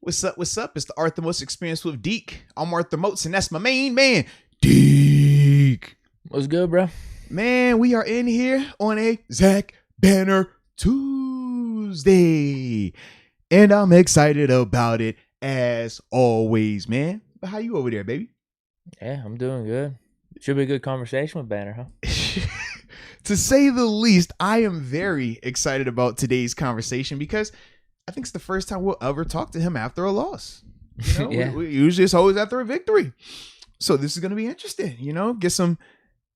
What's up? What's up? It's the Arthur Most Experience with Deke. I'm Arthur Moats, and that's my main man, Deke. What's good, bro? Man, we are in here on a Zach Banner Tuesday, and I'm excited about it as always, man. But how you over there, baby? Yeah, I'm doing good. Should be a good conversation with Banner, huh? To say the least, I am very excited about today's conversation because I think it's the first time we'll ever talk to him after a loss. You know, Yeah. we usually it's always after a victory. So this is going to be interesting, you know, get some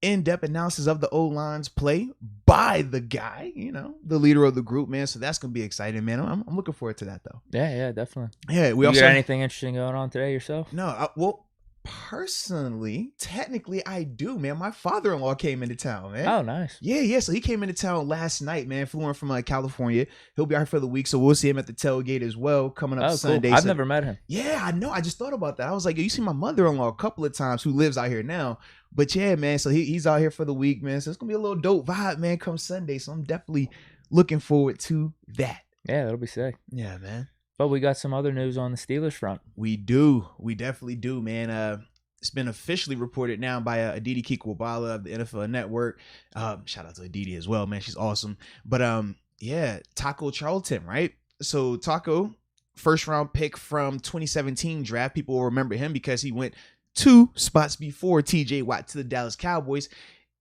in-depth analysis of the O-line's play by the guy, you know, the leader of the group, man. So that's going to be exciting, man. I'm looking forward to that, though. Yeah, definitely. Yeah, we You also got anything interesting going on today yourself? No, well, personally, technically, I do, man. My father-in-law came into town, man. Oh, nice. Yeah. So he came into town last night, man. Flew in from California. He'll be out here for the week, so we'll see him at the tailgate as well coming up Sunday. Cool. I've So, never met him. yeah, I know. I just thought about that. I was like, you see my mother-in-law a couple of times who lives out here now. But yeah, man. So he's out here for the week, man. So it's gonna be a little dope vibe, man, come Sunday. So I'm definitely looking forward to that. Yeah, that'll be sick. Yeah, man. But we got some other news on the Steelers front. We do. We definitely do, man. It's been officially reported now by Aditi Kikwabala of the NFL Network. Shout out to Aditi as well, man. She's awesome. But yeah, Taco Charlton, right? So Taco, first round pick from 2017 draft. People will remember him because he went 2 spots before TJ Watt to the Dallas Cowboys,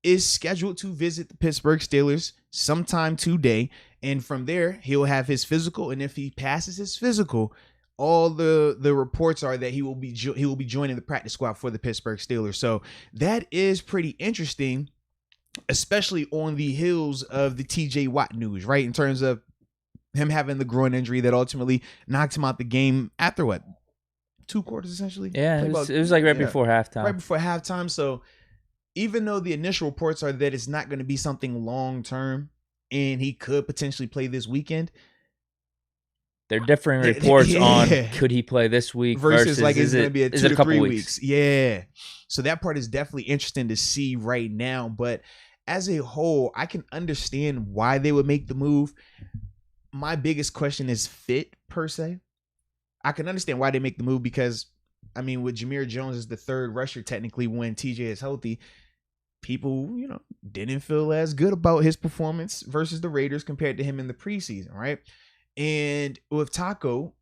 is scheduled to visit the Pittsburgh Steelers sometime today. And from there, he'll have his physical. And if he passes his physical, all the reports are that he will be joining the practice squad for the Pittsburgh Steelers. So that is pretty interesting, especially on the heels of the TJ Watt news, right? In terms of him having the groin injury that ultimately knocked him out the game after what? 2 quarters essentially? Yeah, it was like right before halftime. Right before halftime. So even though the initial reports are that it's not going to be something long term and he could potentially play this weekend, there are differing reports on could he play this week versus like it's going to be a 2 to 3 weeks. Yeah. So that part is definitely interesting to see right now. But as a whole, I can understand why they would make the move. My biggest question is fit per se. I can understand why they make the move because, I mean, with Jameer Jones as the third rusher, technically when TJ is healthy, people, you know, didn't feel as good about his performance versus the Raiders compared to him in the preseason, right? And with Taco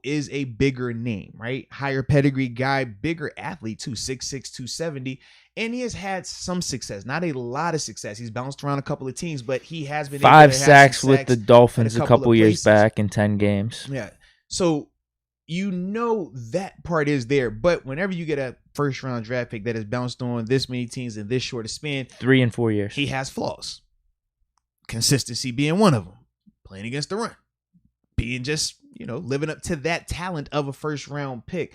is a bigger name, right? Higher pedigree guy, bigger athlete too, 6'6", 270. And he has had some success, not a lot of success. He's bounced around a couple of teams, but he has been 5 sacks with the Dolphins a couple years back in 10 games. Yeah. So you know that part is there, but whenever you get a first round draft pick that has bounced on this many teams in this short a span, 3 and 4 years, he has flaws. Consistency being one of them. Playing against the run. Being just, you know, living up to that talent of a first round pick.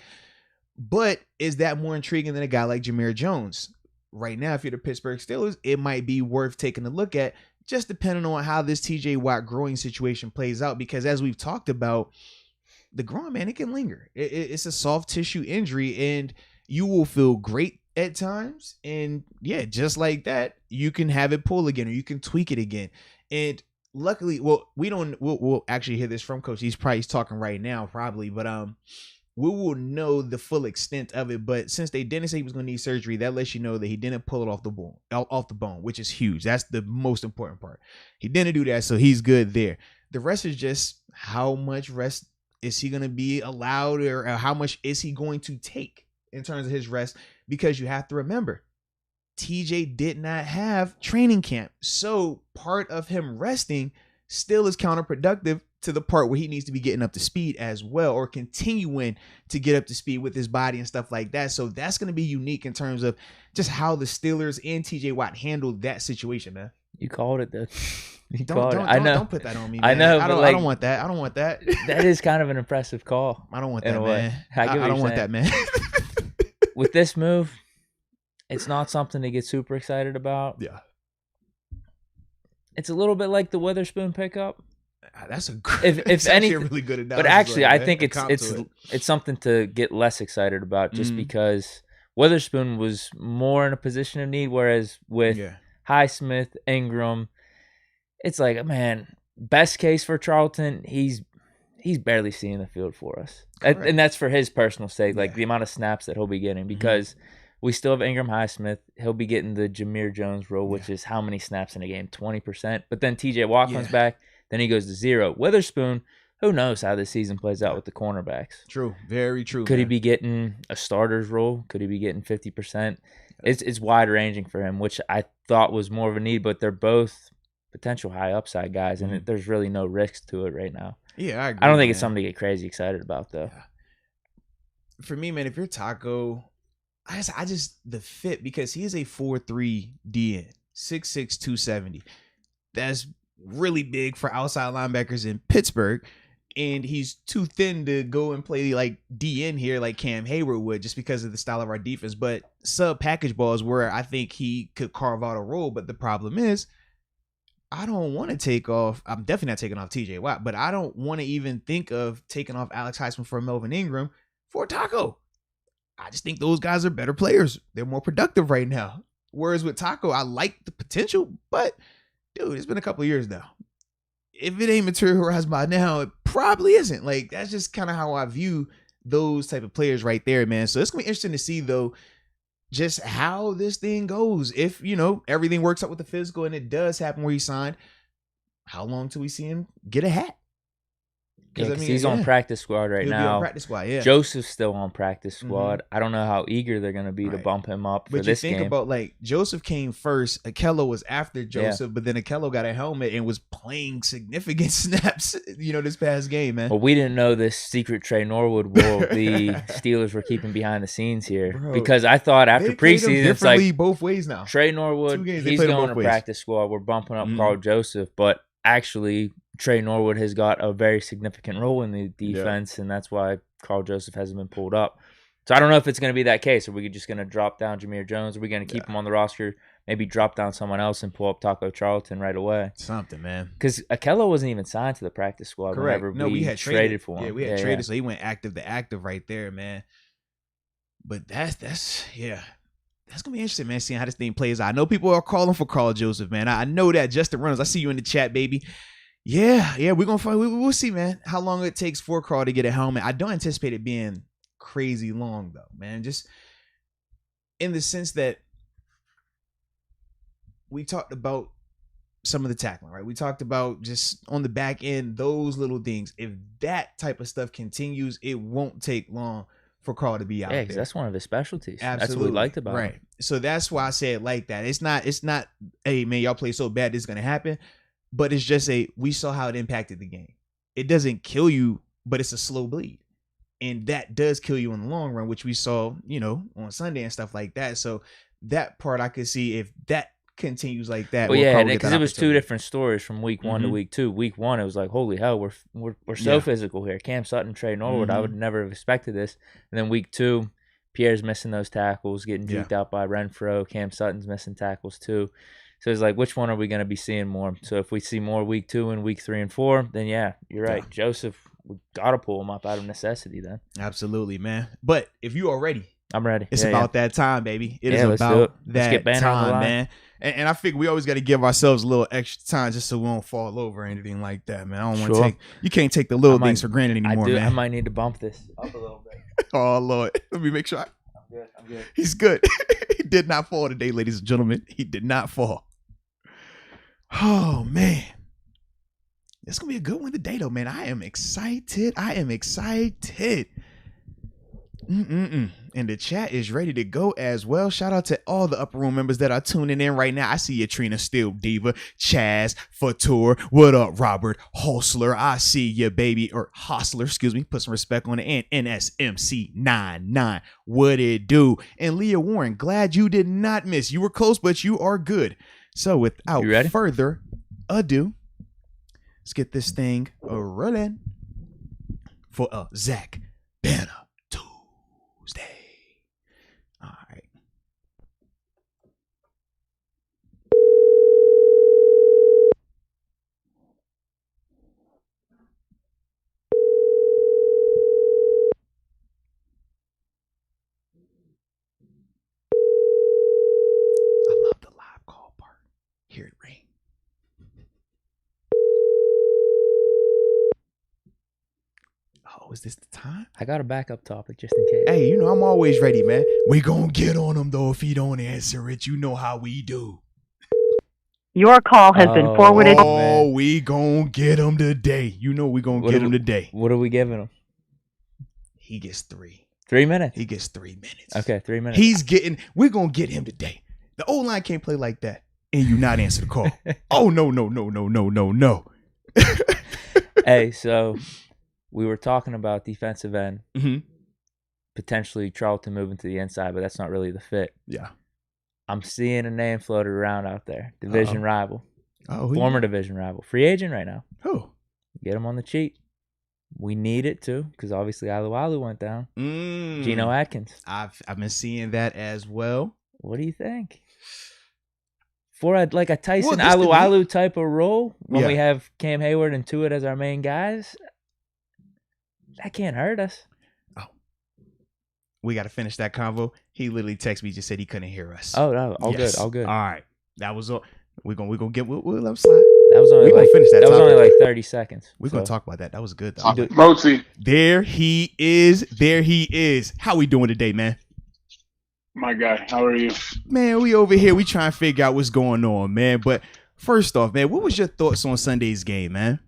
But is that more intriguing than a guy like Jameer Jones? Right now, if you're the Pittsburgh Steelers, it might be worth taking a look at, just depending on how this TJ Watt growing situation plays out. Because as we've talked about, the groin, man, it can linger. It's a soft tissue injury, and you will feel great at times. And yeah, just like that, you can have it pull again, or you can tweak it again. And luckily, well, we'll actually hear this from Coach. He's talking right now, probably, but we will know the full extent of it. But since they didn't say he was going to need surgery, that lets you know that he didn't pull it off the bone, which is huge. That's the most important part. He didn't do that, so he's good there. The rest is just how much rest is he going to be allowed, or how much is he going to take in terms of his rest? Because you have to remember, TJ did not have training camp. So part of him resting still is counterproductive to the part where he needs to be getting up to speed as well, or continuing to get up to speed with his body and stuff like that. So that's going to be unique in terms of just how the Steelers and TJ Watt handled that situation, man. You called it, though. Don't put that on me, man. I know. I don't want that. I don't want that. That is kind of an impressive call. I don't want that, man. I don't want that, man. With this move, it's not something to get super excited about. Yeah. It's a little bit like the Witherspoon pickup. That's a really good analogy. But actually, I think it's something to get less excited about, just because Witherspoon was more in a position of need, whereas with Highsmith, Ingram, it's like, man, best case for Charlton, he's he's barely seeing the field for us. And that's for his personal sake, like the amount of snaps that he'll be getting, because we still have Ingram Highsmith. He'll be getting the Jameer Jones role, which is how many snaps in a game? 20%. But then TJ Watt comes back, then he goes to 0. Witherspoon, who knows how this season plays out with the cornerbacks. True. Very true. Could he be getting a starter's role? Could he be getting 50%? It's wide ranging for him, which I thought was more of a need, but they're both potential high upside guys, and there's really no risk to it right now. Yeah, I agree. I don't think it's something to get crazy excited about, though. Yeah. For me, man, if you're Taco, I just the fit, because he is a 4'3" DN, 6'6", 270. That's really big for outside linebackers in Pittsburgh. And he's too thin to go and play like DN here like Cam Hayward would, just because of the style of our defense. But sub package ball is where I think he could carve out a role. But the problem is, I don't want to take off. I'm definitely not taking off TJ Watt, but I don't want to even think of taking off Alex Highsmith for Melvin Ingram for Taco. I just think those guys are better players. They're more productive right now. Whereas with Taco, I like the potential, but dude, it's been a couple of years now. If it ain't materialized by now, it probably isn't. Like, that's just kind of how I view those type of players right there, man. So it's gonna be interesting to see, though, just how this thing goes. If, everything works out with the physical and it does happen where he signed, how long till we see him get a hat? Because he's on practice squad right now. He'll be on practice squad, yeah. Joseph's still on practice squad. I don't know how eager they're going to be to bump him up for this game. But you think about, like, Joseph came first. Akello was after Joseph, but then Akello got a helmet and was playing significant snaps, this past game, man. Well, we didn't know this secret Trey Norwood role the Steelers were keeping behind the scenes here. Bro, because I thought after preseason, it's like both ways now. Trey Norwood, he's going to practice squad. We're bumping up Carl Joseph, but actually Trey Norwood has got a very significant role in the defense, and that's why Carl Joseph hasn't been pulled up. So I don't know if it's going to be that case. Are we just going to drop down Jameer Jones? Are we going to keep him on the roster, maybe drop down someone else and pull up Taco Charlton right away? Something, man. Because Akello wasn't even signed to the practice squad. Correct. Whenever we had traded for him. Yeah, we had traded, so he went active to active right there, man. But that's going to be interesting, man, seeing how this thing plays out. I know people are calling for Carl Joseph, man. I know that. Justin Reynolds, I see you in the chat, baby. Yeah, we're going to find. We'll see, man, how long it takes for Carl to get a helmet. I don't anticipate it being crazy long, though, man. Just in the sense that we talked about some of the tackling, right? We talked about just on the back end, those little things. If that type of stuff continues, it won't take long for Carl to be out there. Yeah, that's one of his specialties. Absolutely. That's what we liked about him. So that's why I say it like that. It's not, hey, man, y'all play so bad, this is going to happen. But it's just we saw how it impacted the game. It doesn't kill you, but it's a slow bleed. And that does kill you in the long run, which we saw, on Sunday and stuff like that. So that part I could see, if that continues like that. Well, yeah, because it was two different stories from week 1 to week 2. Week 1, it was like, holy hell, we're so physical here. Cam Sutton, Trey Norwood, I would never have expected this. And then week 2, Pierre's missing those tackles, getting juked out by Renfro. Cam Sutton's missing tackles too. So it's like, which one are we going to be seeing more? So if we see more week 2 and week 3 and 4, then yeah, you're right. Yeah. Joseph, we got to pull him up out of necessity then. Absolutely, man. But if you are ready, I'm ready. It's about that time, baby. It is about that time, man. And I figure we always got to give ourselves a little extra time just so we don't fall over or anything like that, man. I don't want to you can't take the little things for granted anymore, man. I might need to bump this up a little bit. Oh, Lord. Let me make sure. I'm good. He's good. He did not fall today, ladies and gentlemen. He did not fall. Oh, man. It's going to be a good one today, though, man. I am excited. And the chat is ready to go as well. Shout out to all the Upper Room members that are tuning in right now. I see you, Trina, Steel Diva, Chaz, Fatur. What up, Robert Hostler? I see you, baby. Or Hostler, excuse me. Put some respect on the end. NSMC99. What it do? And Leah Warren, glad you did not miss. You were close, but you are good. So without further ado, let's get this thing rolling for Zach Banner Tuesday. All right. I love the live call part. Hear it ring. Was this the time? I got a backup topic just in case. Hey, you know I'm always ready, man. We gonna get on him though if he don't answer it. You know how we do. Your call has been forwarded. Oh, we gonna get him today. You know we gonna get him today. What are we giving him? He gets 3. 3 minutes. He gets 3 minutes. Okay, 3 minutes. We're gonna get him today. The O-line can't play like that. And you not answer the call. Oh, no. Hey, so we were talking about defensive end. Mm-hmm. Potentially Charlton moving to the inside, but that's not really the fit. Yeah. I'm seeing a name floated around out there. Division rival. Oh, Former division rival. Free agent right now. Who? Get him on the cheap. We need it too, because obviously Alu went down. Geno Atkins. I've been seeing that as well. What do you think? For a Tyson Alu type of role, when we have Cam Hayward and Tuitt as our main guys, that can't hurt us. Oh, we got to finish that convo. He literally texted me, just said he couldn't hear us. Oh no, all good. All right, that was all. We're gonna get. We'll let him slide. That was only finish that. That was only like 30 seconds. We're gonna talk about that. That was good though. Moatsy. There he is. How we doing today, man? My guy, how are you? Man, we over here. We trying to figure out what's going on, man. But first off, man, what was your thoughts on Sunday's game, man?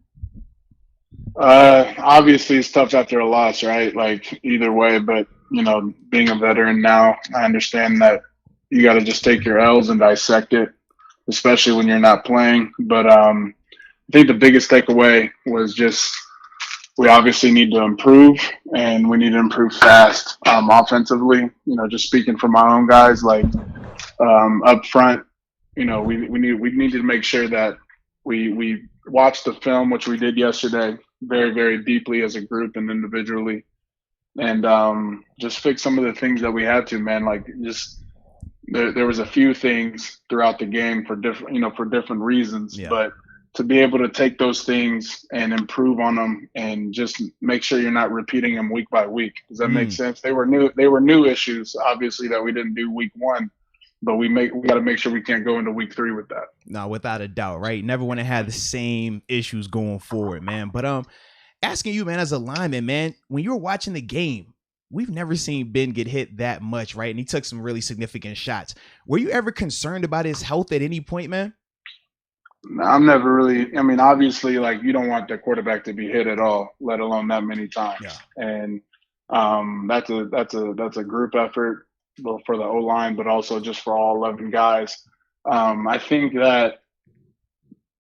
Obviously, it's tough after a loss, right? Like, either way. But, you know, being a veteran now, I understand that you got to just take your L's and dissect it, especially when you're not playing. But I think the biggest takeaway was just we obviously need to improve, and we need to improve fast offensively. You know, just speaking for my own guys, like up front, you know, we need to make sure that we watch the film, which we did yesterday, very, very deeply as a group and individually, and just fix some of the things that we had to, man. Like, just there was a few things throughout the game for different reasons, but to be able to take those things and improve on them and just make sure you're not repeating them week by week. Does that make sense? They were new issues, obviously, that we didn't do week 1, but we got to make sure we can't go into week 3 with that. No, without a doubt, right? Never want to have the same issues going forward, man. But asking you, man, as a lineman, man, when you were watching the game, we've never seen Ben get hit that much, right? And he took some really significant shots. Were you ever concerned about his health at any point, man? I'm never really. I mean, obviously, like, you don't want the quarterback to be hit at all, let alone that many times. Yeah. And that's a group effort, both for the O-line, but also just for all 11 guys. I think that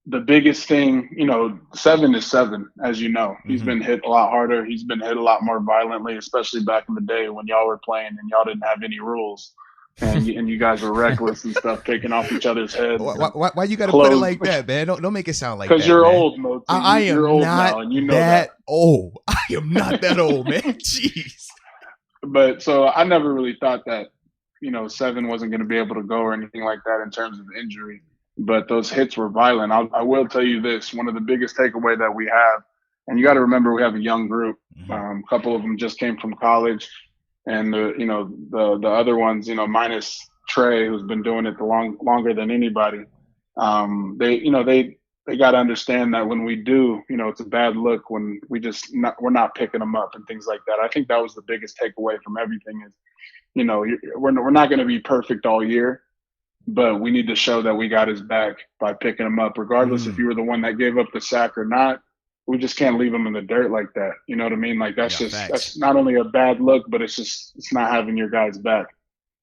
the biggest thing, you know, 7 is 7, as you know. He's been hit a lot harder. He's been hit a lot more violently, especially back in the day when y'all were playing and y'all didn't have any rules. And you guys were reckless and stuff, taking off each other's heads. Why you got to put it like that, man? Don't make it sound like that. Because you're old, Mo. I am old not now, and you know that old. I am not that old, man. Jeez. But so I never really thought that, you know, 7 wasn't going to be able to go or anything like that in terms of injury. But those hits were violent. I will tell you this: one of the biggest takeaway that we have, and you got to remember, we have a young group. A couple of them just came from college. And the other ones, you know, minus Trey, who's been doing it longer than anybody, they got to understand that when we do, you know, it's a bad look when we're not picking them up and things like that. I think that was the biggest takeaway from everything is, you know, we're not going to be perfect all year, but we need to show that we got his back by picking him up, regardless if you were the one that gave up the sack or not. We just can't leave him in the dirt like that. You know what I mean? Like, that's not only a bad look, but it's not having your guys back.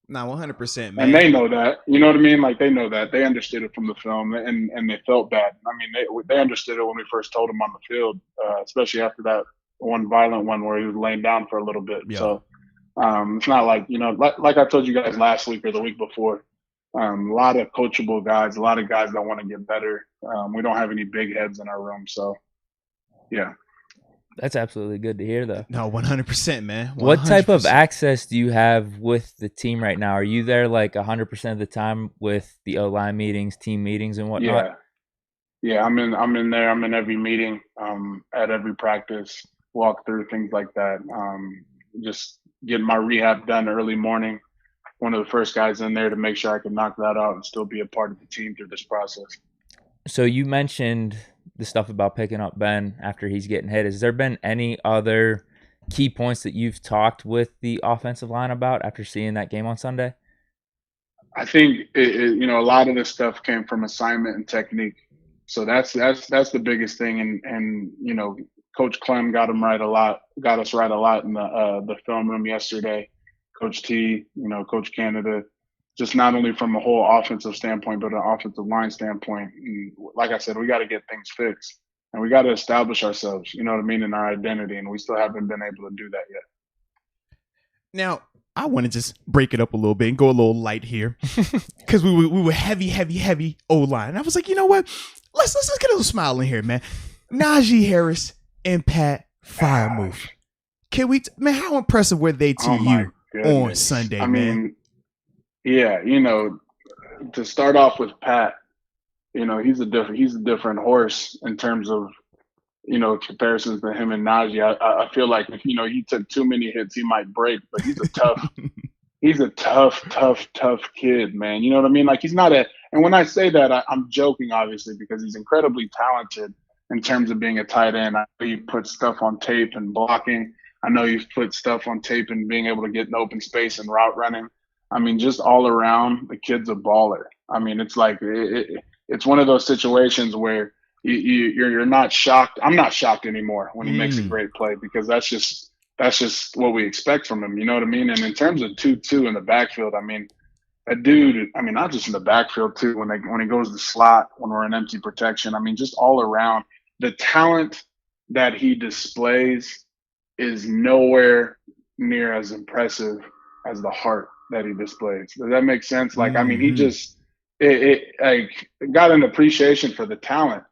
Nah, 100%, man. And they know that. You know what I mean? Like, they know that. They understood it from the film, and they felt bad. I mean, they understood it when we first told him on the field, especially after that one violent one where he was laying down for a little bit. Yeah. So it's not like, you know, like I told you guys last week or the week before, a lot of coachable guys, a lot of guys that want to get better. We don't have any big heads in our room, so. Yeah. That's absolutely good to hear, though. No, 100%, man. 100%. What type of access do you have with the team right now? Are you there like 100% of the time with the O-line meetings, team meetings, and whatnot? Yeah. I'm in there. I'm in every meeting, at every practice, walk through things like that. Just getting my rehab done early morning. One of the first guys in there to make sure I can knock that out and still be a part of the team through this process. So you mentioned the stuff about picking up Ben after he's getting hit. Has there been any other key points that you've talked with the offensive line about after seeing that game on Sunday? I think a lot of this stuff came from assignment and technique. So that's the biggest thing. And Coach Clem got us right a lot in the film room yesterday. Coach T, Coach Canada, just not only from a whole offensive standpoint, but an offensive line standpoint. And like I said, we got to get things fixed, and we got to establish ourselves, in our identity, and we still haven't been able to do that yet. Now, I want to just break it up a little bit and go a little light here, because we were heavy O-line. And I was like, you know what? Let's get a little smile in here, man. Najee Harris and Pat Freiermuth. Can we, man? How impressive were they to you on Sunday, man? Yeah, to start off with Pat, he's a different horse in terms of, comparisons to him and Najee. I feel like if he took too many hits, he might break. But he's a tough kid, man. You know what I mean? Like, he's not and when I say that, I'm joking, obviously, because he's incredibly talented in terms of being a tight end. I know you put stuff on tape and blocking. I know you've put stuff on tape and being able to get in open space and route running. I mean, just all around, the kid's a baller. I mean, it's like it's one of those situations where you're not shocked. I'm not shocked anymore when he makes a great play, because that's just what we expect from him. You know what I mean? And in terms of 2-2 in the backfield, I mean, that dude, I mean, not just in the backfield too, when he goes to slot, when we're in empty protection, I mean, just all around, the talent that he displays is nowhere near as impressive as the heart that he displays. Does that make sense? Like, I mean, he just got an appreciation for the talent,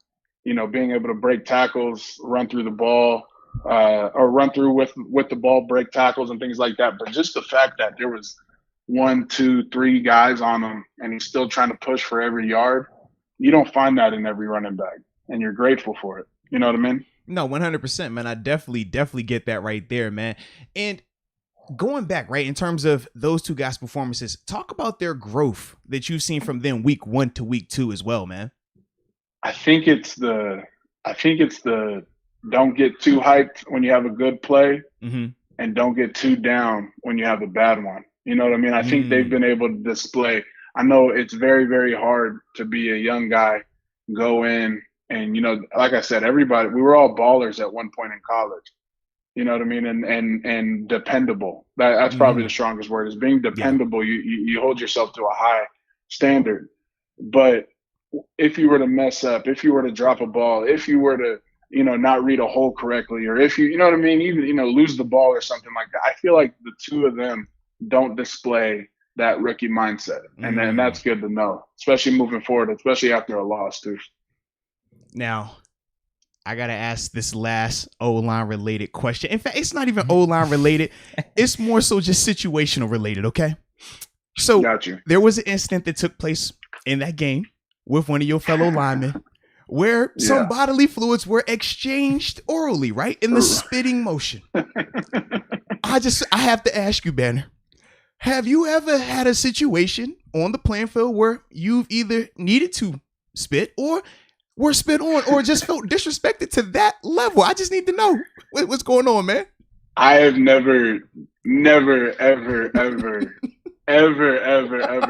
being able to break tackles, run through the ball, or run through with the ball, break tackles and things like that. But just the fact that there was 1, 2, 3 guys on him and he's still trying to push for every yard, you don't find that in every running back, and you're grateful for it. You know what I mean? No, 100%, man. I definitely get that right there, man. And going back, right, in terms of those two guys' performances, talk about their growth that you've seen from them week 1 to week 2 as well, man. I think it's the don't get too hyped when you have a good play, and don't get too down when you have a bad one. You know what I mean? I think they've been able to display. I know it's very, very hard to be a young guy, go in, and, like I said, we were all ballers at one point in college. You know what I mean? And dependable. That's probably the strongest word, is being dependable. Yeah. You hold yourself to a high standard. But if you were to mess up, if you were to drop a ball, if you were to, not read a hole correctly, or if you know what I mean, even, lose the ball or something like that, I feel like the two of them don't display that rookie mindset. And that's good to know, especially moving forward, especially after a loss too. Now, I got to ask this last O-line related question. In fact, it's not even O-line related. It's more so just situational related, okay? So there was an incident that took place in that game with one of your fellow linemen where some bodily fluids were exchanged orally, right? In the spitting motion. I have to ask you, Banner, have you ever had a situation on the playing field where you've either needed to spit or were spit on, or just felt disrespected to that level? I just need to know what's going on, man. I have never, ever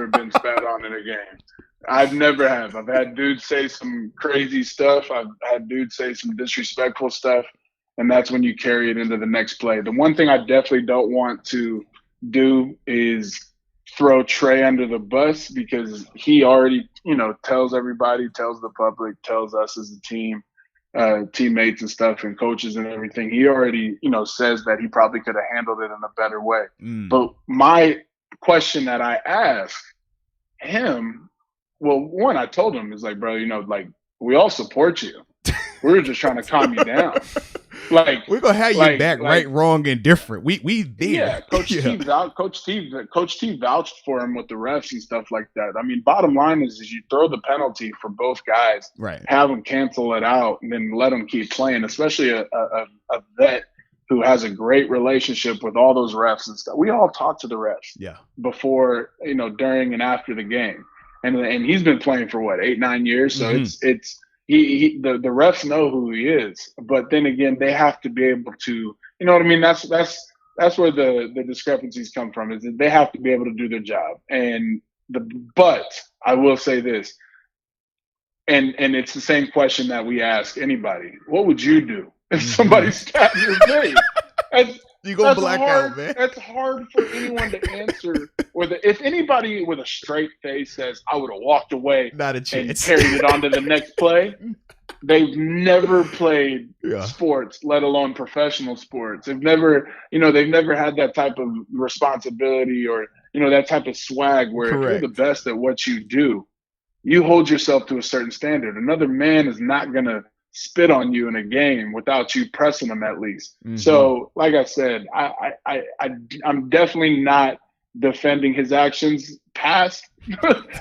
been spat on in a game. I've never have. I've had dudes say some crazy stuff. I've had dudes say some disrespectful stuff, and that's when you carry it into the next play. The one thing I definitely don't want to do is throw Trey under the bus, because he already, tells everybody, tells the public, tells us as a team, teammates and stuff and coaches and everything. He already, says that he probably could have handled it in a better way. But my question that I asked him, well, one, I told him, is like, bro, we all support you. We were just trying to calm you down. Like, we're gonna have you back, right, wrong, and different. We there. Yeah, Coach T vouched for him with the refs and stuff like that. I mean, bottom line is you throw the penalty for both guys, right? Have them cancel it out, and then let them keep playing. Especially a vet who has a great relationship with all those refs and stuff. We all talk to the refs, before, during and after the game, and he's been playing for what, 8-9 years. So the refs know who he is, but then again, they have to be able to, you know what I mean? That's where the discrepancies come from, is that they have to be able to do their job. But I will say this, and it's the same question that we ask anybody: what would you do if somebody stabbed your face? You gonna black out, man. That's hard for anyone to answer. If anybody with a straight face says, "I would have walked away," not a and chance, carried it on to the next play, they've never played sports, let alone professional sports. They've never had that type of responsibility or that type of swag where if you're the best at what you do, you hold yourself to a certain standard. Another man is not gonna spit on you in a game without you pressing them at least. Mm-hmm. So, like I said, I'm definitely not defending his actions past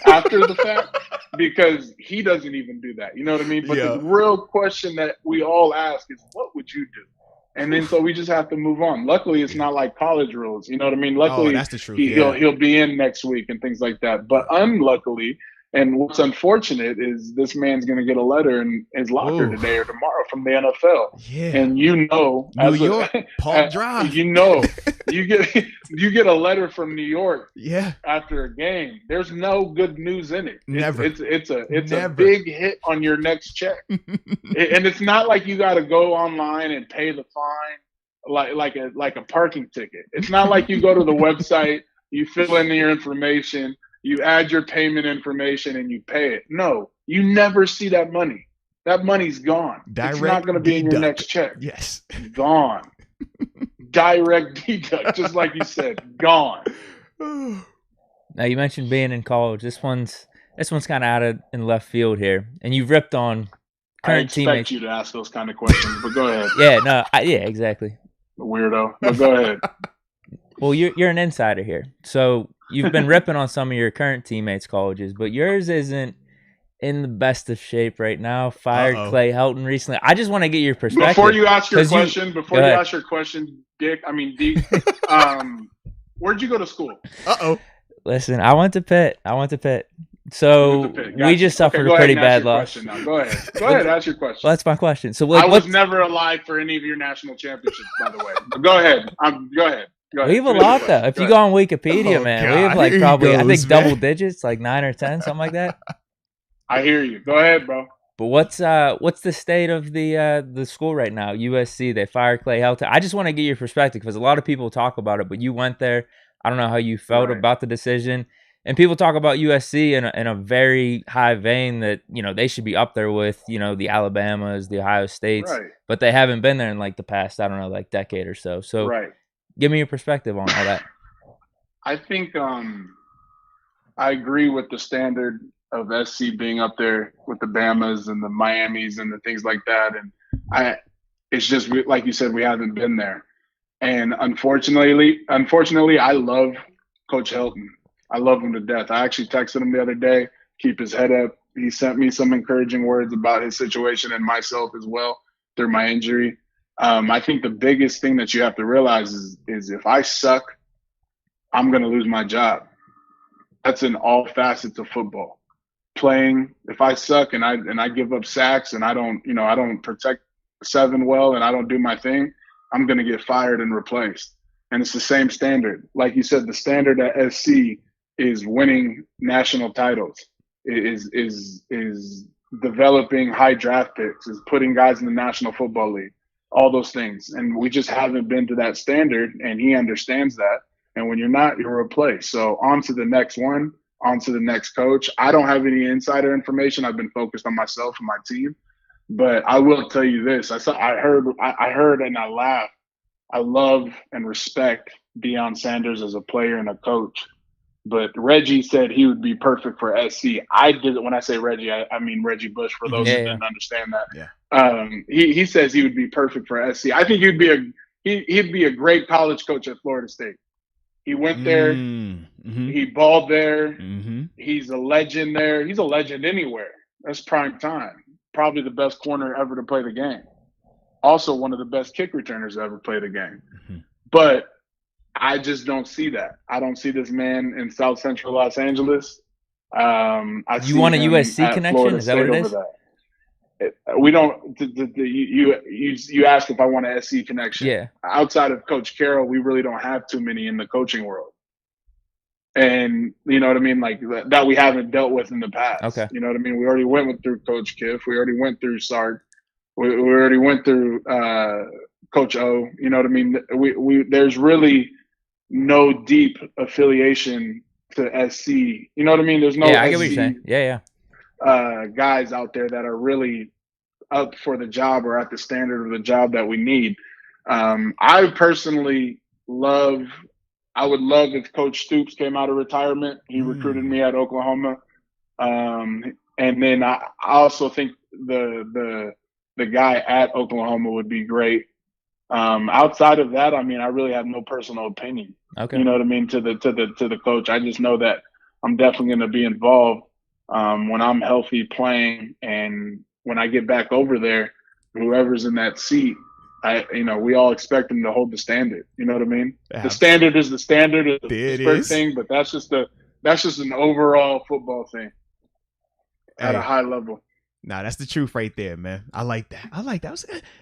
after the fact, because he doesn't even do that. You know what I mean? But the real question that we all ask is, what would you do? And then so we just have to move on. Luckily, it's not like college rules. You know what I mean? Luckily, that's the truth. He'll be in next week and things like that. But unluckily, and what's unfortunate is this man's going to get a letter in his locker today or tomorrow from the NFL. Yeah. And New York, Paul Drive. You get a letter from New York. Yeah. After a game, there's no good news in it. Never. It's a big hit on your next check. And it's not like you got to go online and pay the fine like a parking ticket. It's not like you go to the website, you fill in your information, you add your payment information, and you pay it. No, you never see that money. That money's gone. Direct it's not going to be in your next check. Yes. Gone. Direct deduct, just like you said, gone. Now, you mentioned being in college. This one's kind of out of in left field here, and you've ripped on current teammates. I expect you to ask those kind of questions, but go ahead. Yeah, exactly. Weirdo. But go ahead. Well, you're an insider here, so you've been ripping on some of your current teammates' colleges, but yours isn't in the best of shape right now. Fired Clay Helton recently. I just want to get your perspective. Before you ask your question, Deke, where'd you go to school? Listen, I went to Pitt. So we just suffered a pretty bad loss. Go ahead. Go ahead, ask your question. Well, that's my question. So I was never alive for any of your national championships, by the way. But go ahead. Go ahead. We have a lot, though. If you go on Wikipedia, man, we have like probably, I think, double digits, like 9 or 10, something like that. I hear you. Go ahead, bro. But what's the state of the school right now? USC, they fired Clay Helton. I just want to get your perspective because a lot of people talk about it, but you went there. I don't know how you felt about the decision. And people talk about USC in a very high vein that, they should be up there with, the Alabamas, the Ohio States, but they haven't been there in like the past, I don't know, like decade or so. So give me your perspective on all that. I think I agree with the standard of SC being up there with the Bamas and the Miamis and the things like that. And it's just like you said, we haven't been there. And unfortunately, I love Coach Helton. I love him to death. I actually texted him the other day, keep his head up. He sent me some encouraging words about his situation and myself as well through my injury. I think the biggest thing that you have to realize is if I suck, I'm going to lose my job. That's in all facets of football. Playing, if I suck and I give up sacks and I don't protect 7 well and I don't do my thing, I'm going to get fired and replaced. And it's the same standard. Like you said, the standard at SC is winning national titles, is developing high draft picks, is putting guys in the National Football League, all those things. And we just haven't been to that standard, and he understands that. And when you're not, you're replaced. So on to the next one, on to the next coach. I don't have any insider information. I've been focused on myself and my team. But I will tell you this. I heard and I laughed. I love and respect Deion Sanders as a player and a coach. But Reggie said he would be perfect for SC. I did it. When I say Reggie, I mean Reggie Bush, for those who didn't understand that. Yeah. He says he would be perfect for SC. I think he'd be a great college coach at Florida State. He went there. Mm-hmm. He balled there. Mm-hmm. He's a legend there. He's a legend anywhere. That's prime time. Probably the best corner ever to play the game. Also one of the best kick returners to ever play the game. Mm-hmm. But I just don't see that. I don't see this man in South Central Los Angeles. You want a USC connection? Is that what it is? we don't. You asked if I want an SC connection. Yeah. Outside of Coach Carroll, we really don't have too many in the coaching world. And you know what I mean, like that we haven't dealt with in the past. Okay. You know what I mean. We already went through Coach Kiff. We already went through Sark. We already went through Coach O. You know what I mean. We there's really no deep affiliation to SC. You know what I mean. There's no I get SC, what you're saying. Yeah. guys out there that are really up for the job or at the standard of the job that we need. I personally I would love if Coach Stoops came out of retirement. He recruited me at Oklahoma. And then I also think the guy at Oklahoma would be great. Outside of that, I mean, I really have no personal opinion. Okay. You know what I mean, to the coach. I just know that I'm definitely going to be involved when I'm healthy playing, and when I get back over there, whoever's in that seat, we all expect them to hold the standard. You know what I mean? The standard is the standard of the Pittsburgh thing, but that's just an overall football thing at a high level. Nah, that's the truth right there, man. I like that.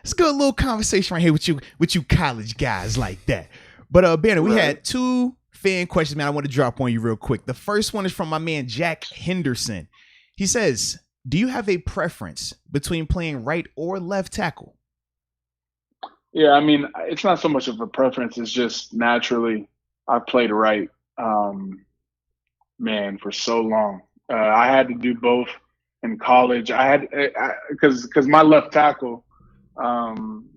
It's a good little conversation right here with you college guys like that. But Banner, we had 2 fan questions, man. I want to drop on you real quick. The first one is from my man Jack Henderson. He says, "Do you have a preference between playing right or left tackle?" Yeah, I mean, it's not so much of a preference. It's just naturally I played right, for so long. I had to do both in college. I had because my left tackle,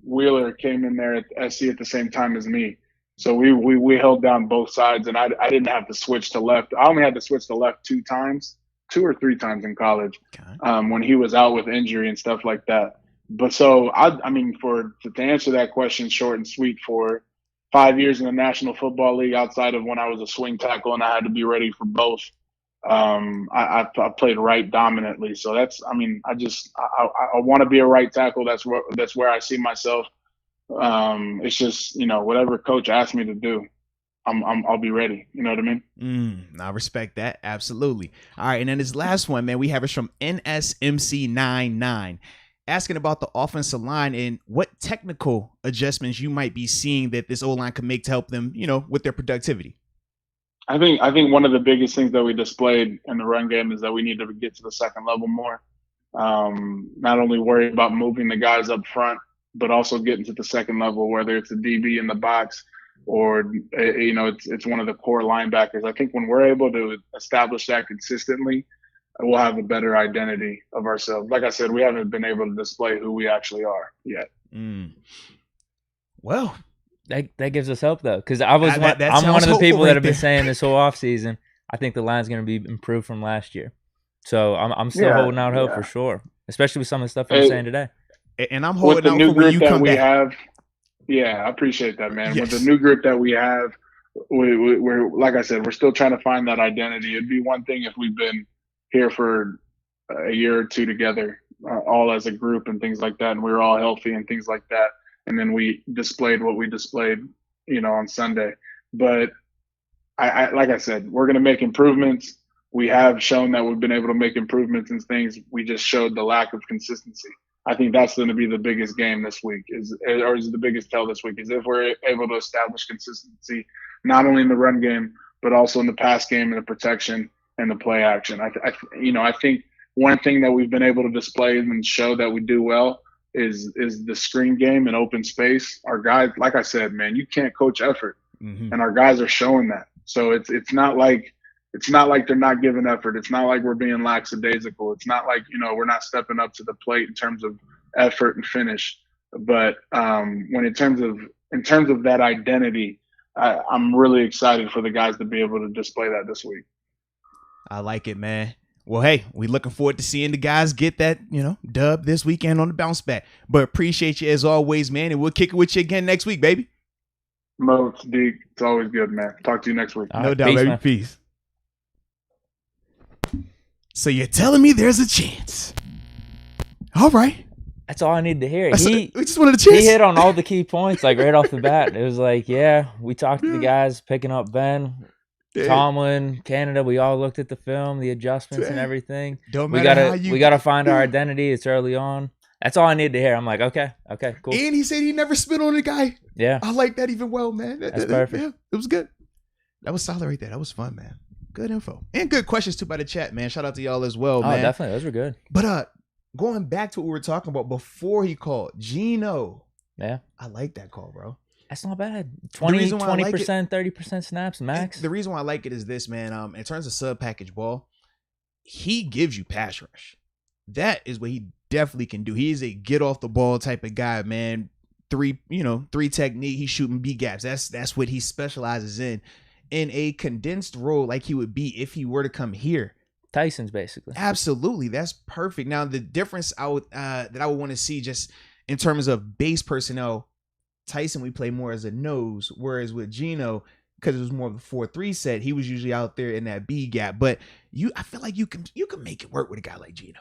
Wheeler, came in there at SC at the same time as me. So we held down both sides, and I didn't have to switch to left. I only had to switch to left 2 or 3 times in college, when he was out with injury and stuff like that. But so I mean, to answer that question short and sweet, for 5 years in the National Football League, outside of when I was a swing tackle and I had to be ready for both, I played right dominantly. So I want to be a right tackle. That's where I see myself. It's just, whatever coach asks me to do, I'll be ready. You know what I mean? I respect that. Absolutely. All right. And then this last one, man, we have it from NSMC99 asking about the offensive line and what technical adjustments you might be seeing that this O-line can make to help them, with their productivity. I think one of the biggest things that we displayed in the run game is that we need to get to the second level more. Not only worry about moving the guys up front, but also getting to the second level, whether it's a DB in the box or, it's one of the core linebackers. I think when we're able to establish that consistently, we'll have a better identity of ourselves. Like I said, we haven't been able to display who we actually are yet. Well, that gives us hope, though, because I'm one of the people right that have been there. saying this whole offseason, I think the line's going to be improved from last year. So I'm still holding out hope for sure, especially with some of the stuff I'm saying today. And I'm holding out for when you come back. I appreciate that, man. Yes. With the new group that we have, we're like I said, we're still trying to find that identity. It'd be one thing if we've been here for a year or 2 together, all as a group and things like that, and we were all healthy and things like that, and then we displayed what we displayed, on Sunday. But I like I said, we're going to make improvements. We have shown that we've been able to make improvements in things. We just showed the lack of consistency. I think that's going to be the biggest game this week, is the biggest tell this week, is if we're able to establish consistency, not only in the run game, but also in the pass game and the protection and the play action. I think one thing that we've been able to display and show that we do well is the screen game and open space. Our guys, like I said, man, you can't coach effort, and our guys are showing that. So it's not like they're not giving effort. It's not like we're being lackadaisical. It's not like, we're not stepping up to the plate in terms of effort and finish. But when in terms of that identity, I'm really excited for the guys to be able to display that this week. I like it, man. Well, hey, we looking forward to seeing the guys get that, dub this weekend on the bounce back. But appreciate you as always, man, and we'll kick it with you again next week, baby. Moats, Deke, it's always good, man. Talk to you next week. No doubt, baby. Man. Peace. So you're telling me there's a chance? All right. That's all I need to hear. We just wanted a chance. He hit on all the key points, like right off the bat. It was like, we talked to the guys picking up Ben. Tomlin, Canada, we all looked at the film, the adjustments and everything. Don't matter we gotta find our identity. It's early on. That's all I need to hear. I'm like, okay, cool. And he said he never spit on a guy. Yeah. I like that even well, man. That's perfect. Yeah, it was good. That was solid right there. That was fun, man. Good info. And good questions too by the chat, man. Shout out to y'all as well, man. Oh, definitely. Those were good. But going back to what we were talking about before he called, Geno. Yeah. I like that call, bro. That's not bad. 20%, 30% snaps max. The reason why I like it is this, man. In terms of sub-package ball, he gives you pass rush. That is what he definitely can do. He is a get off the ball type of guy, man. Three technique. He's shooting B gaps. That's what he specializes in a condensed role, like he would be if he were to come here. Tyson's basically. Absolutely, that's perfect. Now the difference that I would want to see just in terms of base personnel, Tyson we play more as a nose, whereas with Geno, because it was more of a 4-3 set, he was usually out there in that B gap. But I feel like you can make it work with a guy like Geno.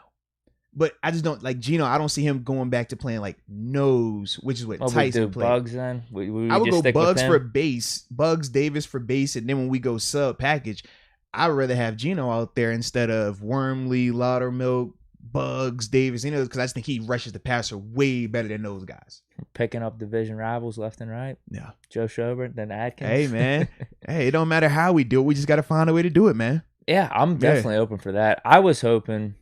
But I just don't like Geno. I don't see him going back to playing like nose, which is what Tyson played. Bugs then? I would go Bugs for base, Bugs Davis for base, and then when we go sub package, I'd rather have Geno out there instead of Wormley, Laudermilk, Bugs, Davis, because I just think he rushes the passer way better than those guys. Picking up division rivals left and right. Yeah. Joe Schobert, then Atkins. Hey, man. Hey, it don't matter how we do it. We just got to find a way to do it, man. Yeah, I'm definitely open for that. I was hoping,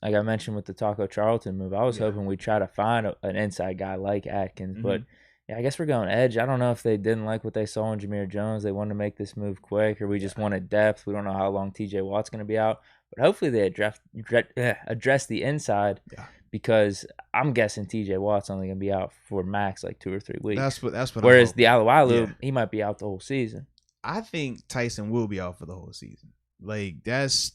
like I mentioned with the Taco Charlton move, I was hoping we'd try to find an inside guy like Atkins. But yeah, I guess we're going edge. I don't know if they didn't like what they saw in Jameer Jones. They wanted to make this move quick, or we just wanted depth. We don't know how long TJ Watt's going to be out. But hopefully they address the inside because I'm guessing TJ Watt's only going to be out for max like 2 or 3 weeks. That's what. Whereas the Alualu, he might be out the whole season. I think Tyson will be out for the whole season. Like that's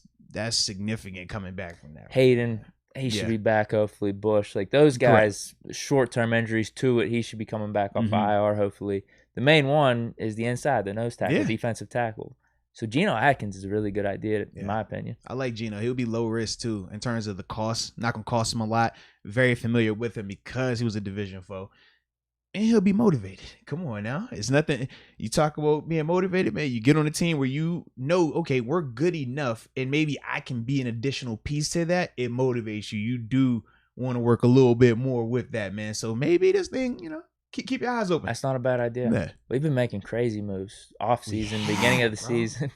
significant coming back from that. Hayden, he should be back. Hopefully Bush, like those guys, short-term injuries to it. He should be coming back off IR. Hopefully, the main one is the inside, the nose tackle, defensive tackle. So Geno Atkins is a really good idea, in my opinion. I like Geno. He'll be low risk too in terms of the cost. Not gonna cost him a lot. Very familiar with him because he was a division foe. And he'll be motivated. Come on now. It's nothing. You talk about being motivated, man. You get on a team where you know, okay, we're good enough, and maybe I can be an additional piece to that. It motivates you. You do want to work a little bit more with that, man. So maybe this thing, keep your eyes open. That's not a bad idea. Yeah. We've been making crazy moves off season, beginning of the season.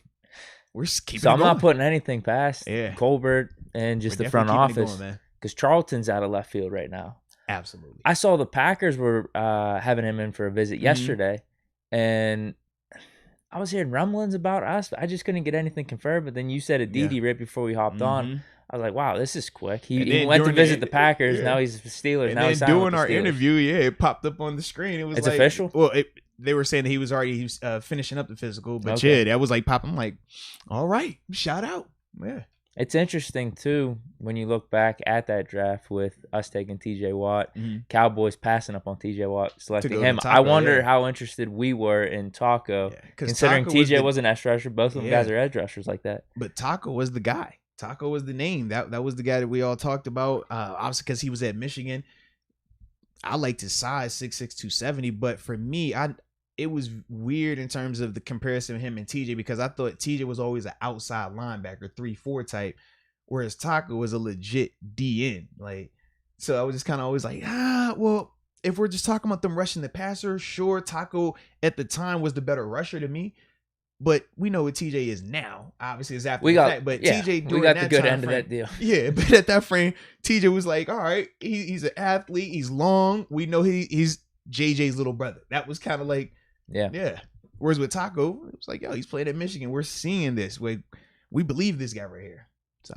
We're just keeping so it I'm going. not putting anything past Colbert and just the front office because Charlton's out of left field right now. Absolutely. I saw the Packers were having him in for a visit yesterday, and I was hearing rumblings about us. I just couldn't get anything confirmed, but then you said a Deke right before we hopped on. I was like, wow, this is quick. He went to visit the Packers. Now he's the Steelers. And now he's doing our interview, it popped up on the screen. It was it's like, official? Well, they were saying that he was finishing up the physical, but that was like popping. I'm like, all right, shout out. Yeah. It's interesting, too, when you look back at that draft with us taking TJ Watt, Cowboys passing up on TJ Watt, selecting him. Taco, I wonder how interested we were in Taco, considering Taco TJ was an edge rusher. Both of them guys are edge rushers like that. But Taco was the guy. Taco was the name. That was the guy that we all talked about, obviously because he was at Michigan. I liked his size, 6'6", 270, but for me, it was weird in terms of the comparison of him and TJ because I thought TJ was always an outside linebacker, 3-4 type, whereas Taco was a legit DN. So I was just kind of always like, well, if we're just talking about them rushing the passer, sure, Taco at the time was the better rusher to me, but we know what TJ is now. Obviously, it's after the fact, but TJ during that we got the good end frame, of that deal. Yeah, but at that frame, TJ was like, all right, he's an athlete, he's long, we know he's JJ's little brother. That was kind of like. Yeah. Whereas with Taco, it was like, he's playing at Michigan. We're seeing this. We believe this guy right here. So,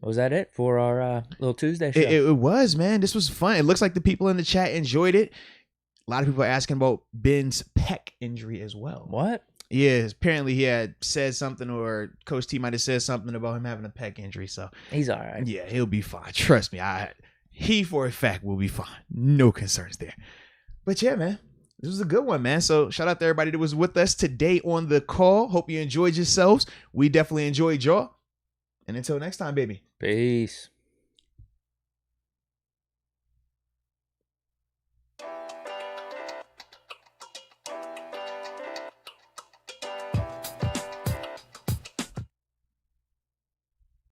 was that it for our little Tuesday show? It was, man. This was fun. It looks like the people in the chat enjoyed it. A lot of people are asking about Ben's pec injury as well. What? Yeah, apparently he had said something, or Coach T might have said something about him having a pec injury. So he's all right. Yeah, he'll be fine. Trust me. He for a fact will be fine. No concerns there. But yeah, man. This was a good one, man. So shout out to everybody that was with us today on the call. Hope you enjoyed yourselves. We definitely enjoyed y'all. And until next time, baby. Peace.